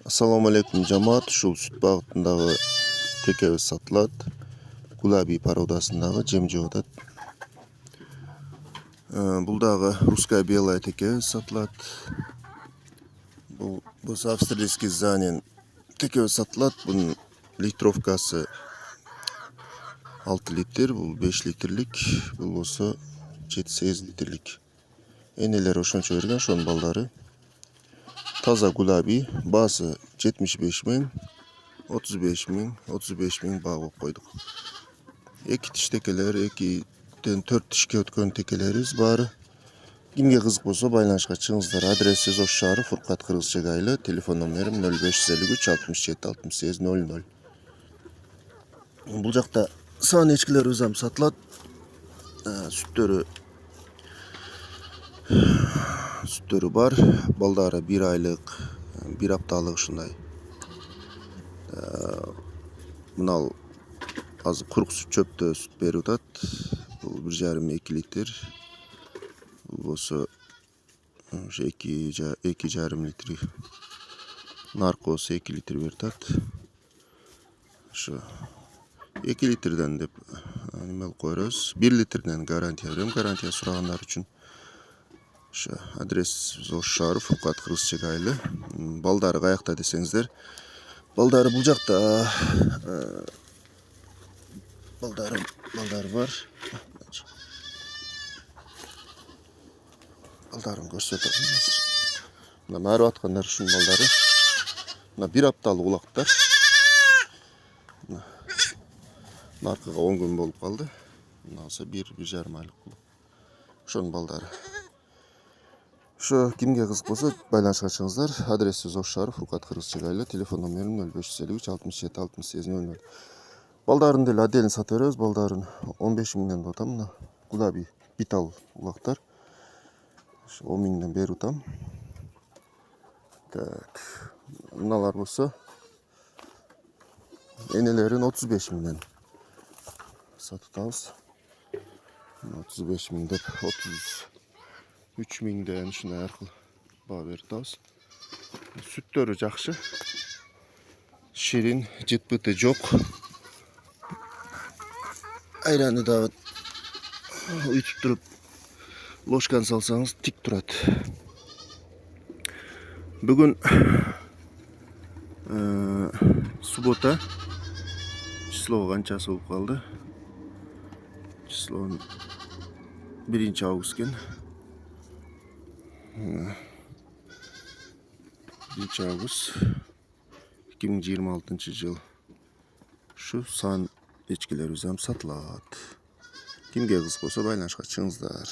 Assalamu alaikum jamaat. Ушул сүт багытындагы текебиз сатылат. Гулаби породасындагы жем жеп атат. Бул дагы русская белая текебиз сатылат. Бул австралийский занен текебиз сатылат. Бунун литровкасы 6 литр, бул 5 литрлик, бул болсо 7-8 литрлик. Энелери ошончо берген, ошонун балдары. Таза гулаби, баасы 75 000, 35 000, 35 000 баа коюп койдук. 2 тиш текелер, 2-ден 4 тишке өткөн текелерибиз баары. Кимге кызык болсо байланышка чыгыңыздар. Адреси Ош шаары, Фуркат Кыргызчек айылы. Телефон номерим 0553 67 68 00. Бул жакта саан эчкилерибиз ham сатылат. Сүттөрү бар. Балдары 1 айлык, 1 апталык ушундай. Мына азыр курук сүт чөптө сүт берип атат. Бул 1,5-2 литр. Бул болсо 2,5 литр. Наркоз 2 литр берип атат. Ошо 2 литрден деп неме кылып коебуз. 1 литрден гарантия берем. Гарантия сурагандар үчүн ошо адрес Ош шаары, Фуркат Кыргызчек айылы. Балдары каякта десеңиздер. Балдары бул жакта. Балдары бар. Балдарын көрсөтөм. Мына маарып аткандар ушунун балдары. Мына 1 апталык улактар. Наркага 10 күн болуп калды. Мына болсо 1,5 айлык улак. Ошонун балдары. Ошо кимге кызык болсо байланышка чыгыңыздар. Адреси Ош шаары, Фуркат Кыргызчек айылы. Телефон номерим 0553 67 68 00. Балдарын деле отдельно сатып беребиз. Балдарын 15 000ден деп атам. Мына гулаби битал улактар. 10 000ден берип атам. Так. Мыналар болсо энелерин 35 000ден сатып атабыз. 35 000 деп 33 000ден ушундай аркылуу баа берип атабыз. Сүттөрү жакшы. Ширин, жытпыты жок. Айраны дагы уйтуп туруп ложканы салсаңыз тик турат. Бүгүн суббота. Число канчасы болуп калды? Число 1 август экен. 1 август 2026 жыл. Şu саан эчкилерибиз ham сатылат. Кимге кызык болсо байланышка чыгыңыздар.